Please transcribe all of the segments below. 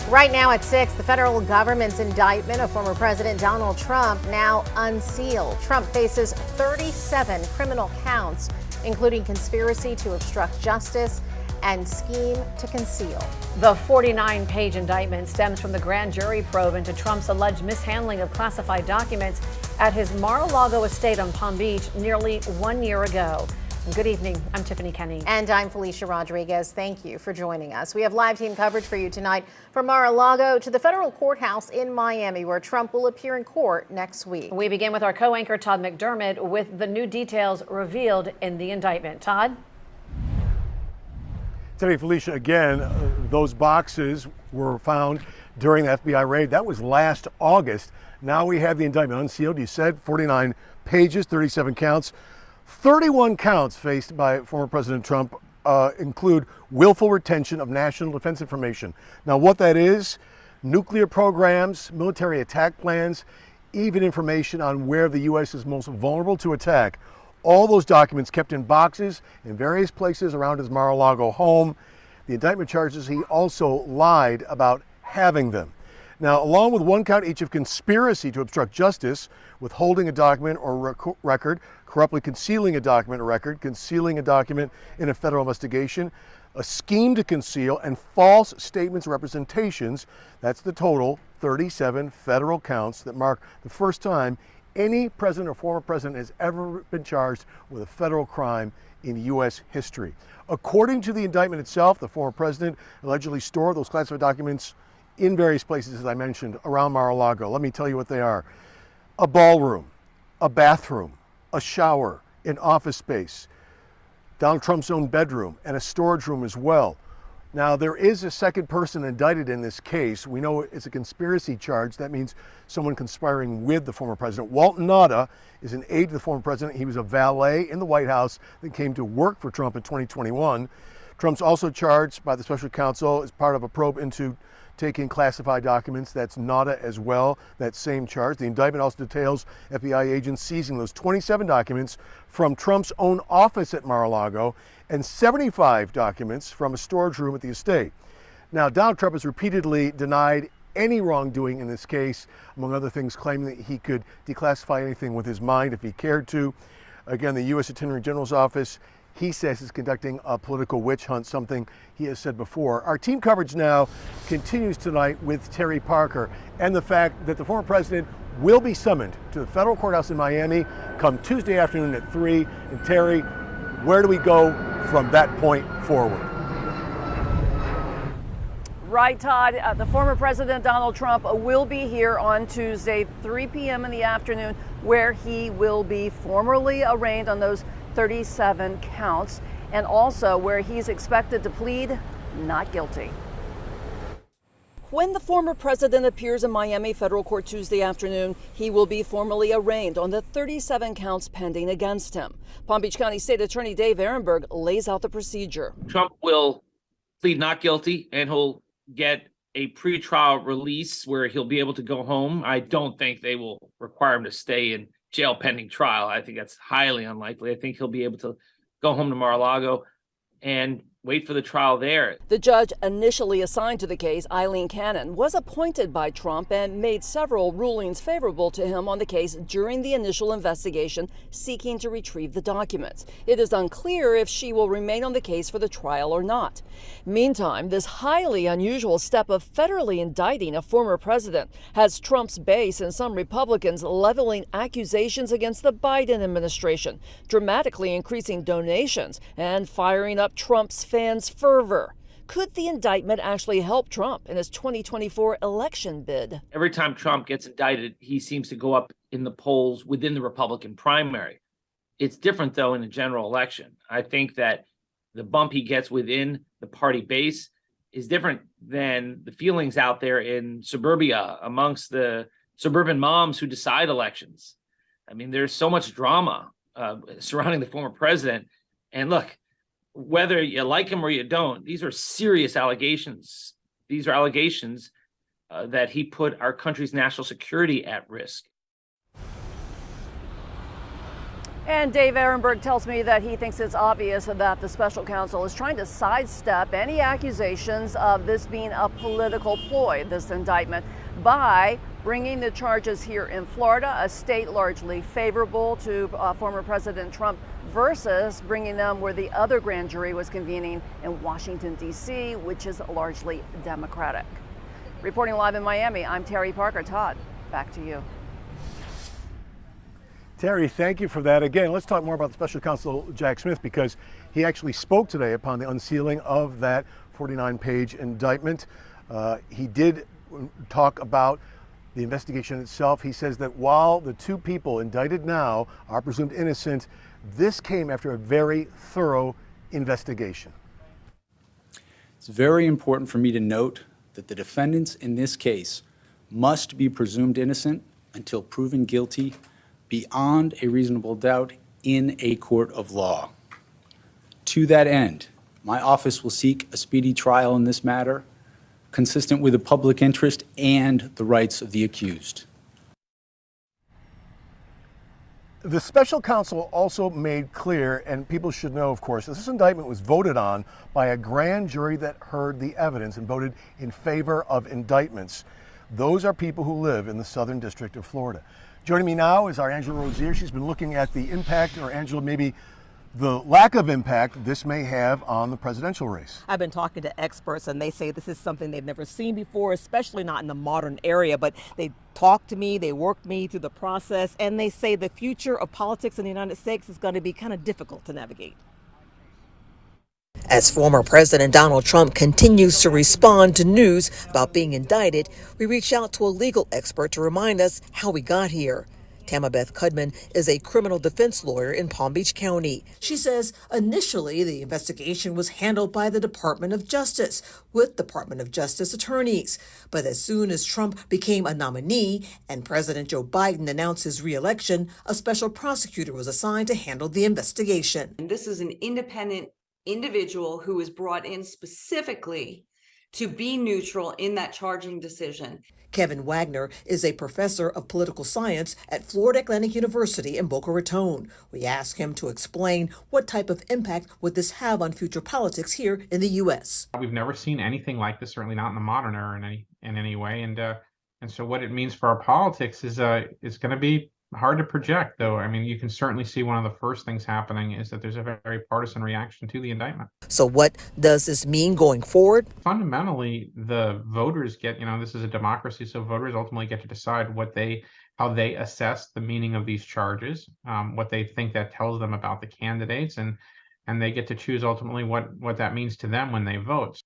Right now at 6, the federal government's indictment of former President Donald Trump now unsealed. Trump faces 37 criminal counts, including conspiracy to obstruct justice and scheme to conceal. The 49-page indictment stems from the grand jury probe into Trump's alleged mishandling of classified documents at his Mar-a-Lago estate on Palm Beach nearly 1 year ago. Good evening. I'm Tiffany Kenny. And I'm Felicia Rodriguez. Thank you for joining us. We have live team coverage for you tonight from Mar-a-Lago to the federal courthouse in Miami, where Trump will appear in court next week. We begin with our co-anchor Todd McDermott with the new details revealed in the indictment. Todd? Today, Felicia, again, those boxes were found during the FBI raid. That was last August. Now we have the indictment unsealed. You said 49 pages, 37 counts. 31 counts faced by former President Trump include willful retention of national defense information. Now, what that is, nuclear programs, military attack plans, even information on where the U.S. is most vulnerable to attack. All those documents kept in boxes in various places around his Mar-a-Lago home. The indictment charges he also lied about having them. Now, along with one count each of conspiracy to obstruct justice, withholding a document or record, corruptly concealing a document or record, concealing a document in a federal investigation, a scheme to conceal, and false statements or representations, that's the total 37 federal counts that mark the first time any president or former president has ever been charged with a federal crime in U.S. history. According to the indictment itself, the former president allegedly stored those classified documents in various places, as I mentioned, around Mar-a-Lago. Let me tell you what they are. A ballroom, a bathroom, a shower, an office space, Donald Trump's own bedroom, and a storage room as well. Now, there is a second person indicted in this case. We know it's a conspiracy charge. That means someone conspiring with the former president. Walton Nauta is an aide to the former president. He was a valet in the White House that came to work for Trump in 2021. Trump's also charged by the special counsel as part of a probe into taking classified documents. That's Nauta as well, that same charge. The indictment also details FBI agents seizing those 27 documents from Trump's own office at Mar-a-Lago and 75 documents from a storage room at the estate. Now, Donald Trump has repeatedly denied any wrongdoing in this case, among other things, claiming that he could declassify anything with his mind if he cared to. Again, the U.S. Attorney General's office, he says, is conducting a political witch hunt, something he has said before. Our team coverage now continues tonight with Terry Parker and the fact that the former president will be summoned to the federal courthouse in Miami come Tuesday afternoon at 3. And Terry, where do we go from that point forward? Right, Todd. The former President Donald Trump will be here on Tuesday, 3 p.m. in the afternoon, where he will be formally arraigned on those 37 counts, and also where he's expected to plead not guilty. When the former president appears in Miami federal court Tuesday afternoon, he will be formally arraigned on the 37 counts pending against him. Palm Beach County State Attorney Dave Ehrenberg lays out the procedure. Trump will plead not guilty, and he'll get a pretrial release where he'll be able to go home. I don't think they will require him to stay in jail pending trial. I think that's highly unlikely. I think he'll be able to go home to Mar-a-Lago and wait for the trial there. The judge initially assigned to the case, Eileen Cannon, was appointed by Trump and made several rulings favorable to him on the case during the initial investigation seeking to retrieve the documents. It is unclear if she will remain on the case for the trial or not. Meantime, this highly unusual step of federally indicting a former president has Trump's base and some Republicans leveling accusations against the Biden administration, dramatically increasing donations and firing up Trump's fans' fervor. Could the indictment actually help Trump in his 2024 election bid? Every time Trump gets indicted, he seems to go up in the polls within the Republican primary. It's different, though, in a general election. I think that the bump he gets within the party base is different than the feelings out there in suburbia amongst the suburban moms who decide elections. I mean, there's so much drama surrounding the former president. And look, whether you like him or you don't, these are serious allegations. These are allegations that he put our country's national security at risk. And Dave Ehrenberg tells me that he thinks it's obvious that the special counsel is trying to sidestep any accusations of this being a political ploy, this indictment, by bringing the charges here in Florida, a state largely favorable to former President Trump, versus bringing them where the other grand jury was convening in Washington, D.C., which is largely Democratic. Reporting live in Miami, I'm Terry Parker. Todd, back to you. Terry, thank you for that. Again, let's talk more about the special counsel Jack Smith, because he actually spoke today upon the unsealing of that 49-page indictment. He did talk about the investigation itself. He says that while the two people indicted now are presumed innocent, this came after a very thorough investigation. It's very important for me to note that the defendants in this case must be presumed innocent until proven guilty beyond a reasonable doubt in a court of law. To that end, my office will seek a speedy trial in this matter, consistent with the public interest and the rights of the accused. The special counsel also made clear, and people should know, of course, that this indictment was voted on by a grand jury that heard the evidence and voted in favor of indictments. Those are people who live in the Southern District of Florida. Joining me now is our Angela Rozier. She's been looking at the impact, or Angela, maybe the lack of impact this may have on the presidential race. I've been talking to experts and they say this is something they've never seen before, especially not in the modern area, but they talked to me, they worked me through the process, and they say the future of politics in the United States is going to be kind of difficult to navigate. As former President Donald Trump continues to respond to news about being indicted, we reach out to a legal expert to remind us how we got here. Tamabeth Cudman is a criminal defense lawyer in Palm Beach County. She says initially the investigation was handled by the Department of Justice with Department of Justice attorneys. But as soon as Trump became a nominee and President Joe Biden announced his re-election, a special prosecutor was assigned to handle the investigation. And this is an independent individual who was brought in specifically to be neutral in that charging decision. Kevin Wagner is a professor of political science at Florida Atlantic University in Boca Raton. We asked him to explain what type of impact would this have on future politics here in the U.S. We've never seen anything like this, certainly not in the modern era in any way. And so what it means for our politics is going to be hard to project, though. I mean, you can certainly see one of the first things happening is that there's a very partisan reaction to the indictment. So what does this mean going forward? Fundamentally, the voters get, this is a democracy, so voters ultimately get to decide how they assess the meaning of these charges, what they think that tells them about the candidates, and they get to choose ultimately what that means to them when they vote.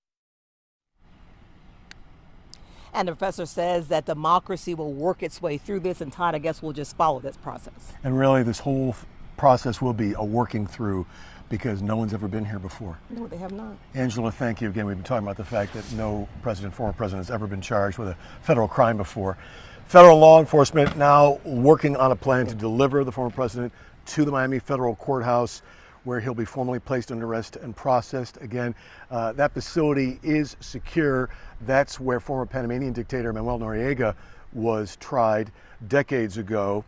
And the professor says that democracy will work its way through this, and Todd, I guess we'll just follow this process. And really, this whole process will be a working through, because no one's ever been here before. No, they have not. Angela, thank you again. We've been talking about the fact that no former president has ever been charged with a federal crime before. Federal law enforcement now working on a plan to deliver the former president to the Miami Federal Courthouse, where he'll be formally placed under arrest and processed. Again, that facility is secure. That's where former Panamanian dictator Manuel Noriega was tried decades ago.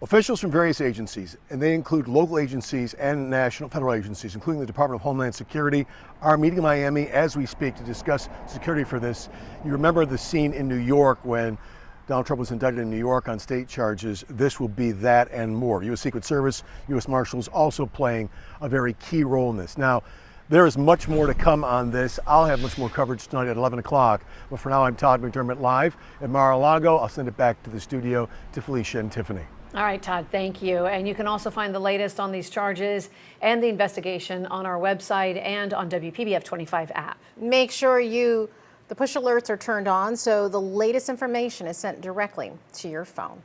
Officials from various agencies, and they include local agencies and national federal agencies, including the Department of Homeland Security, are meeting in Miami as we speak to discuss security for this. You remember the scene in New York when Donald Trump was indicted in New York on state charges. This will be that and more. U.S. Secret Service, U.S. Marshals also playing a very key role in this. Now, there is much more to come on this. I'll have much more coverage tonight at 11 o'clock. But for now, I'm Todd McDermott live at Mar-a-Lago. I'll send it back to the studio to Felicia and Tiffany. All right, Todd, thank you. And you can also find the latest on these charges and the investigation on our website and on WPBF 25 app. Make sure the push alerts are turned on so the latest information is sent directly to your phone.